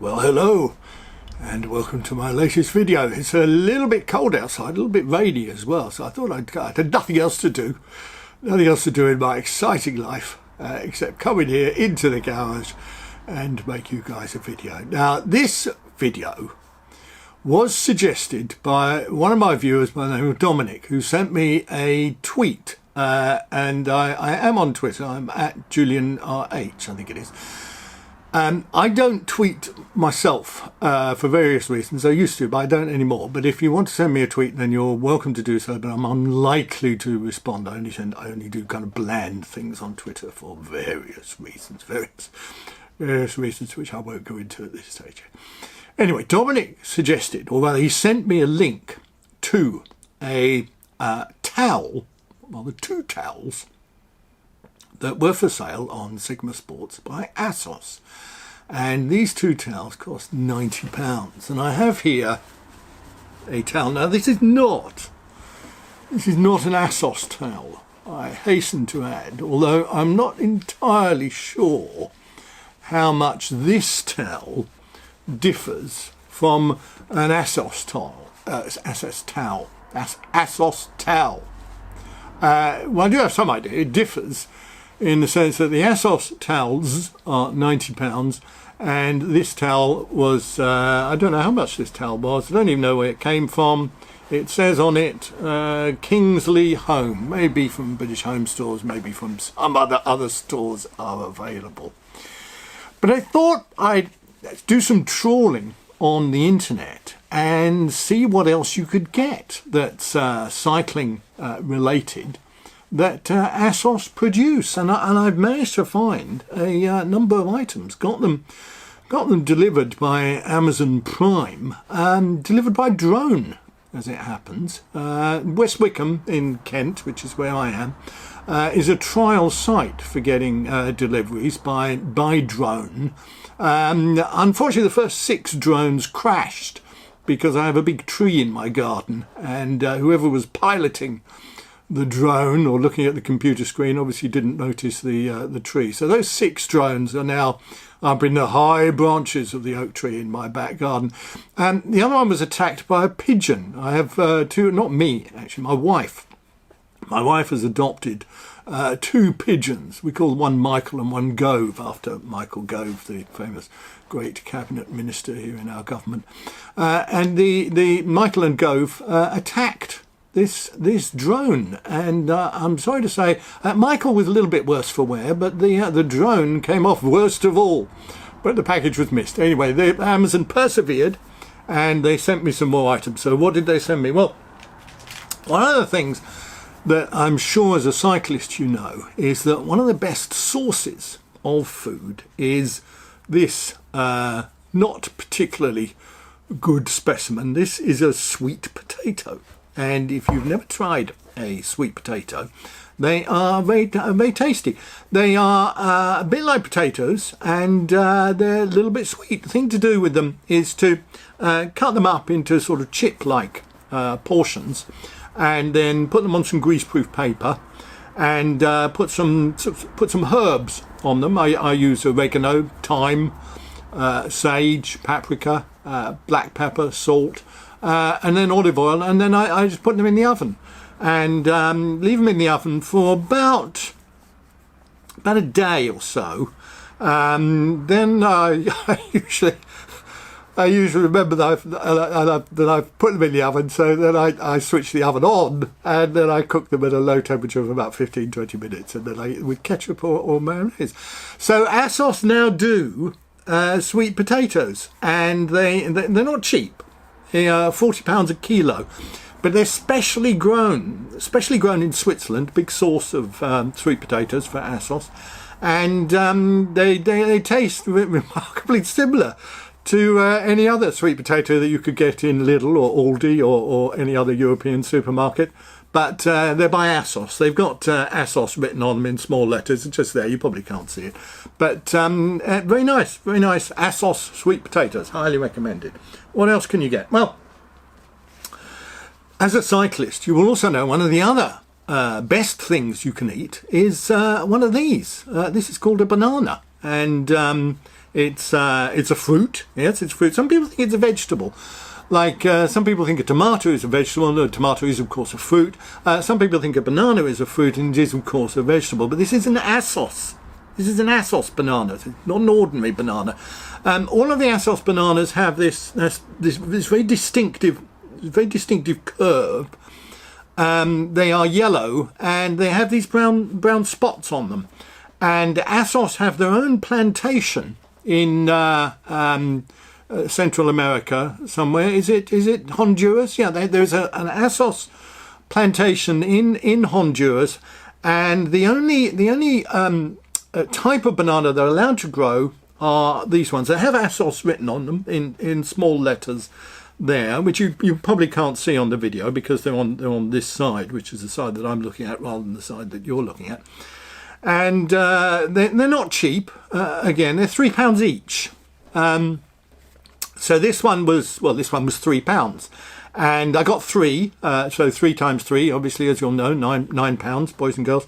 Well, hello and welcome to my latest video. It's a little bit cold outside, a little bit rainy as well, so I thought I had nothing else to do in my exciting life except coming here into the garage and make you guys a video. Now, this video was suggested by one of my viewers by the name of Dominic, who sent me a tweet, and I am on Twitter. I'm at JulianRH, I think it is. I don't tweet myself for various reasons. I used to, but I don't anymore. But if you want to send me a tweet, then you're welcome to do so, but I'm unlikely to respond. I only do kind of bland things on Twitter for various reasons, which I won't go into at this stage. Anyway, Dominic suggested, or rather he sent me a link to a towel, well, the two towels that were for sale on Sigma Sports by Asos. And these two towels cost £90. And I have here a towel. Now, this is not an Asos towel, I hasten to add, although I'm not entirely sure how much this towel differs from an Asos towel. Well, I do have some idea. It differs in the sense that the Asos towels are £90 and this towel was, I don't know how much this towel was. I don't even know where it came from. It says on it Kingsley Home, maybe from British Home Stores, maybe from some other stores are available. But I thought I'd do some trawling on the internet and see what else you could get that's cycling related that Asos produce, and I've managed to find a number of items. Got them delivered by Amazon Prime, delivered by drone, as it happens. West Wickham in Kent, which is where I am, is a trial site for getting deliveries by drone. Unfortunately, the first 6 drones crashed because I have a big tree in my garden, and whoever was piloting the drone or looking at the computer screen obviously didn't notice the tree. So those 6 drones are now up in the high branches of the oak tree in my back garden. And the other one was attacked by a pigeon. I have 2, not me actually, my wife. My wife has adopted 2 pigeons. We call one Michael and one Gove, after Michael Gove, the famous great cabinet minister here in our government. And the Michael and Gove attacked this drone, and I'm sorry to say Michael was a little bit worse for wear, but the drone came off worst of all, but the package was missed. Anyway, Amazon persevered and they sent me some more items. So what did they send me? Well, one of the things that I'm sure as a cyclist you know is that one of the best sources of food is this not particularly good specimen. This is a sweet potato. And if you've never tried a sweet potato, they are very tasty. They are a bit like potatoes, and they're a little bit sweet. The thing to do with them is to cut them up into sort of chip-like portions, and then put them on some greaseproof paper, and put some herbs on them. I use oregano, thyme, sage, paprika, black pepper, salt. And then olive oil, and then I just put them in the oven and leave them in the oven for about a day or so. Then I usually remember that I've put them in the oven, so then I switch the oven on, and then I cook them at a low temperature of about 15-20 minutes, and then I eat with ketchup or mayonnaise. So Asos now do sweet potatoes, and they're not cheap. They are £40 a kilo, but they're specially grown in Switzerland, big source of sweet potatoes for Asos, and they taste remarkably similar to any other sweet potato that you could get in Lidl or Aldi or any other European supermarket. But they're by Asos. They've got Asos written on them in small letters. It's just there. You probably can't see it. But very nice Asos sweet potatoes. Highly recommended. What else can you get? Well, as a cyclist, you will also know one of the other best things you can eat is one of these. This is called a banana. And It's a fruit. Yes, it's fruit. Some people think it's a vegetable. Like some people think a tomato is a vegetable. No, tomato is of course a fruit. Some people think a banana is a fruit, and it is of course a vegetable. But this is an Asos. This is an Asos banana. It's not an ordinary banana. All of the Asos bananas have this very distinctive curve. They are yellow and they have these brown spots on them. And Asos have their own plantation in Central America somewhere. Is it Honduras? Yeah, there's an Asos plantation in Honduras, and the only type of banana they're allowed to grow are these ones. They have Asos written on them in small letters there, which you probably can't see on the video because they're on this side, which is the side that I'm looking at rather than the side that you're looking at. And they're not cheap. Again, they're £3 each. So this one was £3, and I got 3. So 3 times 3, obviously, as you'll know, £9, boys and girls.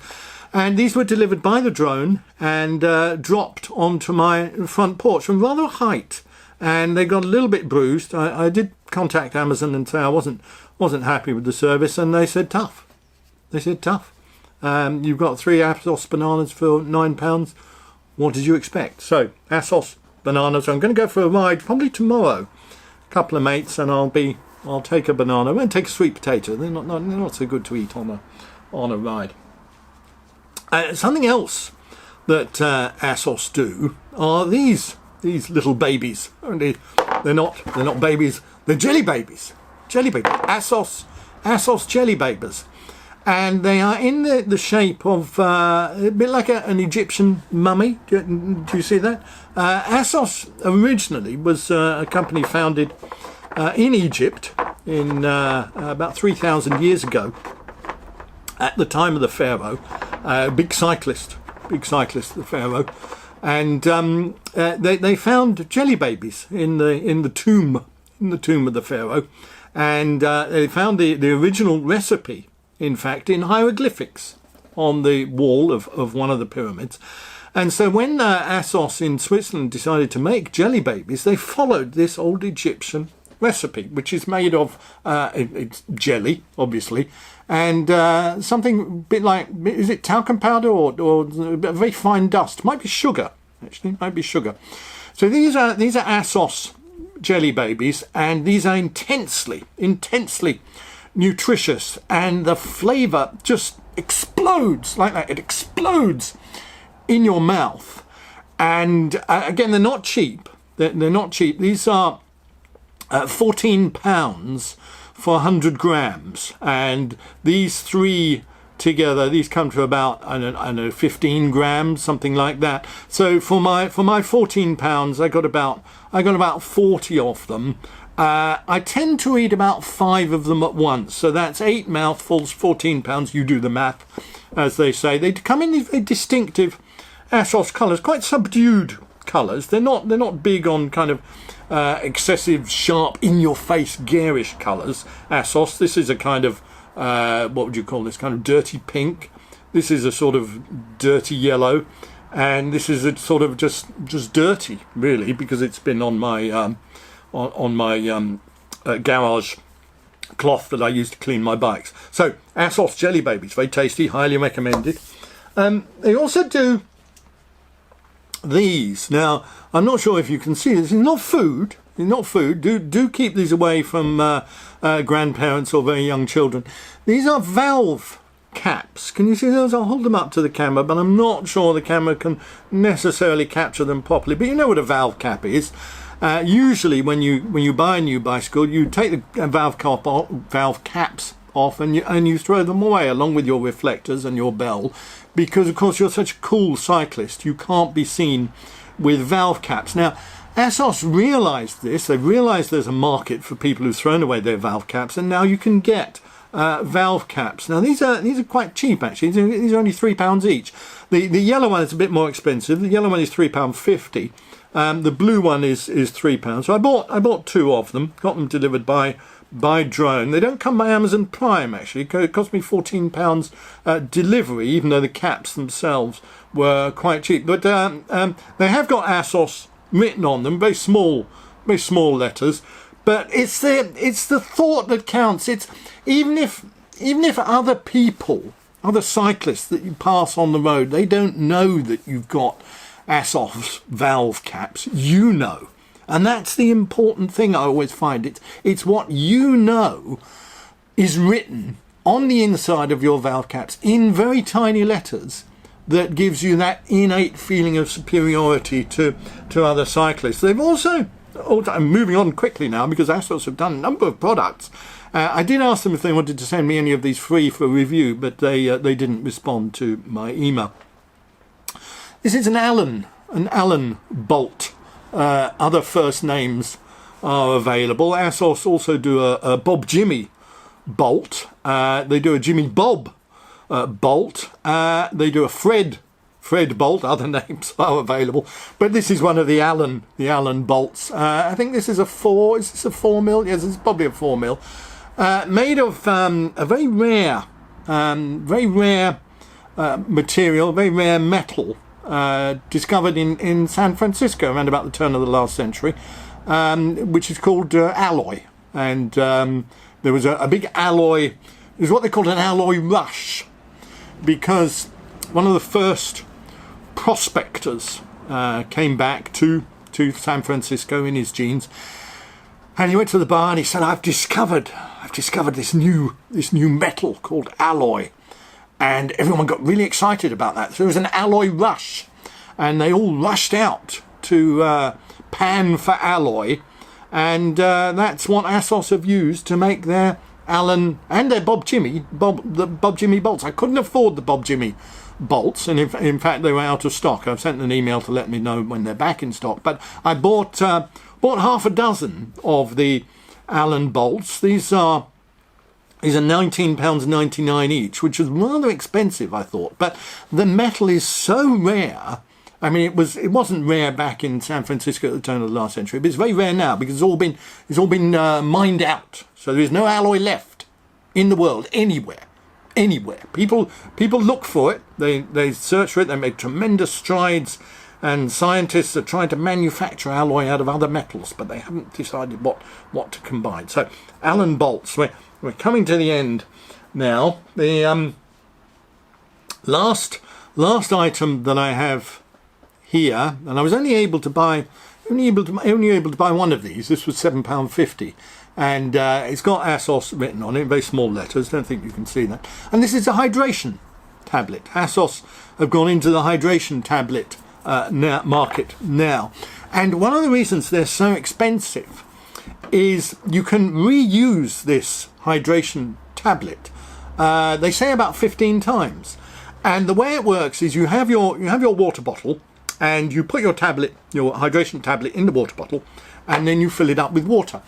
And these were delivered by the drone and dropped onto my front porch from rather a height. And they got a little bit bruised. I did contact Amazon and say I wasn't happy with the service, and they said tough. They said tough. You've got 3 Asos bananas for £9. What did you expect? So Asos bananas. I'm going to go for a ride probably tomorrow. A couple of mates, and I'll take a banana. I won't take a sweet potato. They're not so good to eat on a ride. Something else that Asos do are these little babies. They're not babies. They're jelly babies. Jelly babies. Asos jelly babies. And they are in the shape of a bit like an Egyptian mummy. Do you see that? Asos originally was a company founded in Egypt in about 3,000 years ago, at the time of the pharaoh. Big cyclist, the pharaoh, and they found jelly babies in the tomb of the pharaoh, and they found the original recipe, in fact, in hieroglyphics on the wall of one of the pyramids. And so when Asos in Switzerland decided to make jelly babies, they followed this old Egyptian recipe, which is made of it's jelly, obviously, and something a bit like, is it talcum powder or a very fine dust? Might be sugar, actually, might be sugar. So these are Asos jelly babies, and these are intensely nutritious, and the flavour just explodes like that. It explodes in your mouth. And again, they're not cheap. They're not cheap. These are £14 for 100 grams, and these 3 together, these come to about I don't know 15 grams, something like that. So for my £14, I got about 40 of them. I tend to eat about 5 of them at once, so that's 8 mouthfuls, £14. You do the math, as they say. They come in these very distinctive Asos colours, quite subdued colours. They're not big on kind of excessive, sharp, in-your-face, garish colours. Asos. This is a kind of what would you call this? Kind of dirty pink. This is a sort of dirty yellow, and this is a sort of just dirty, really, because it's been on my garage cloth that I use to clean my bikes. So Asos jelly babies, very tasty, highly recommended. They also do these. Now, I'm not sure if you can see this. It's not food. Do keep these away from grandparents or very young children. These are valve caps. Can you see those? I'll hold them up to the camera, but I'm not sure the camera can necessarily capture them properly. But you know what a valve cap is. Usually when you buy a new bicycle, you take the valve caps off and you throw them away along with your reflectors and your bell, because of course you're such a cool cyclist, you can't be seen with valve caps. Now Asos realised this. They've realised there's a market for people who've thrown away their valve caps, and now you can get valve caps. Now these are quite cheap, actually. These are only £3 each. The yellow one is a bit more expensive. The yellow one is £3.50. The blue one is £3. So I bought 2 of them. Got them delivered by drone. They don't come by Amazon Prime, actually. It cost me £14 delivery, even though the caps themselves were quite cheap. But they have got Asos written on them, very small letters. But it's the thought that counts. It's even if other people, other cyclists that you pass on the road, they don't know that you've got Asos valve caps, you know. And that's the important thing I always find. It's what you know is written on the inside of your valve caps in very tiny letters that gives you that innate feeling of superiority to other cyclists. They've also, I'm moving on quickly now because Asos have done a number of products. I did ask them if they wanted to send me any of these free for review, but they didn't respond to my email. This is an Allen bolt. Other first names are available. Asos also do a Bob Jimmy bolt. They do a Jimmy Bob bolt. They do a Fred bolt. Other names are available, but this is one of the Allen bolts. I think this is a 4. Is this a 4 mil? Yes, it's probably a 4 mil. Made of a very rare material, very rare metal. Discovered in San Francisco around about the turn of the last century, which is called alloy. And there was a big alloy, it was what they called an alloy rush, because one of the first prospectors came back to San Francisco in his jeans, and he went to the bar and he said, I've discovered this new metal called alloy. And everyone got really excited about that. So there was an alloy rush, and they all rushed out to pan for alloy, and that's what Asos have used to make their Allen and their Bob Jimmy bolts. I couldn't afford the Bob Jimmy bolts, and in fact they were out of stock. I've sent an email to let me know when they're back in stock. But I bought half a dozen of the Allen bolts. These are £19.99 each, which is rather expensive, I thought. But the metal is so rare. I mean, it wasn't rare back in San Francisco at the turn of the last century, but it's very rare now because it's all been mined out. So there is no alloy left in the world anywhere. People look for it. They search for it. They make tremendous strides, and scientists are trying to manufacture alloy out of other metals, but they haven't decided what to combine. So Allen bolts. We're coming to the end now. The last item that I have here, and I was only able to buy one of these. This was £7.50, and it's got Asos written on it in very small letters. Don't think you can see that. And this is a hydration tablet. Asos have gone into the hydration tablet market now, and one of the reasons they're so expensive is you can reuse this hydration tablet. They say about 15 times, and the way it works is you have your water bottle, and you put your hydration tablet in the water bottle, and then you fill it up with water,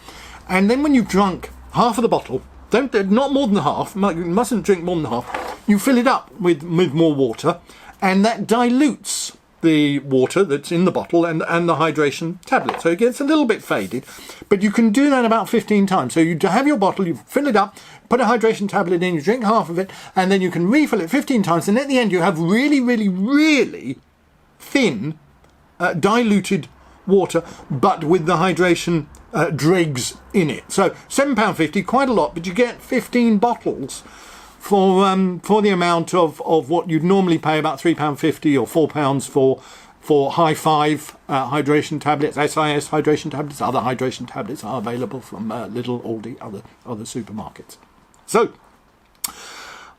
and then when you've drunk half of the bottle, not more than half, you mustn't drink more than half, you fill it up with more water, and that dilutes the water that's in the bottle and the hydration tablet, so it gets a little bit faded. But you can do that about 15 times. So you have your bottle, you fill it up, put a hydration tablet in, you drink half of it, and then you can refill it 15 times, and at the end you have really, really, really thin diluted water, but with the hydration dregs in it. So £7.50, quite a lot, but you get 15 bottles for the amount of what you'd normally pay, about £3.50 or £4 for high five hydration tablets, SIS hydration tablets. Other hydration tablets are available from Lidl, Aldi, other supermarkets. So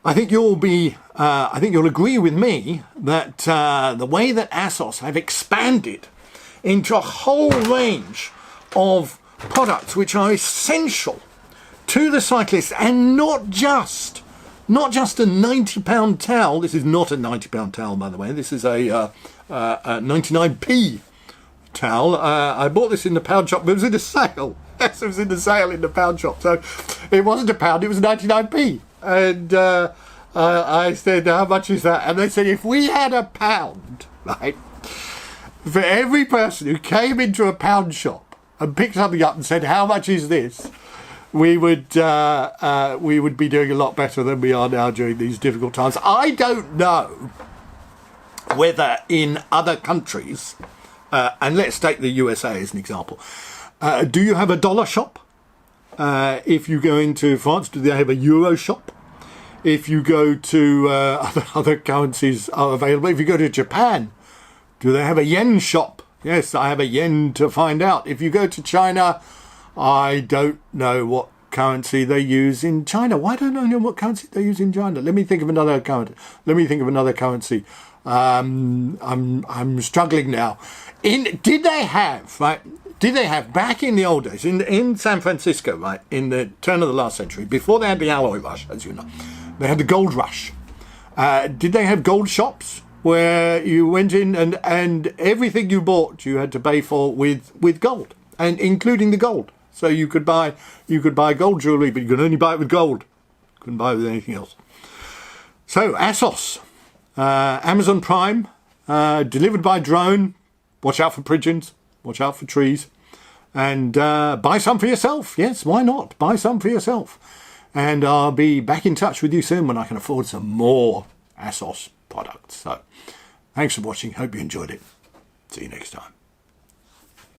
I think you'll agree with me that the way that Asos have expanded into a whole range of products which are essential to the cyclist, and not just a £90 towel. This is not a £90 towel, by the way. This is a 99p towel. I bought this in the pound shop. It was in a sale. Yes, it was in the sale in the pound shop. So it wasn't a pound, it was 99p. And I said, how much is that? And they said, if we had a pound, right, for every person who came into a pound shop and picked something up and said, how much is this? We would be doing a lot better than we are now during these difficult times. I don't know whether in other countries and let's take the USA as an example. Do you have a dollar shop? If you go into France, do they have a euro shop? If you go to other currencies are available. If you go to Japan, do they have a yen shop? Yes, I have a yen to find out. If you go to China, I don't know what currency they use in China. Why don't I know what currency they use in China? Let me think of another currency. I'm struggling now. Did they have back in the old days in San Francisco, right, in the turn of the last century, before they had the alloy rush, as you know, they had the gold rush. Did they have gold shops where you went in and everything you bought you had to pay for with gold, and including the gold? So you could buy gold jewelry, but you could only buy it with gold. Couldn't buy it with anything else. So Asos, Amazon Prime, delivered by drone. Watch out for pigeons. Watch out for trees. And buy some for yourself. Yes, why not? Buy some for yourself. And I'll be back in touch with you soon when I can afford some more Asos products. So thanks for watching. Hope you enjoyed it. See you next time.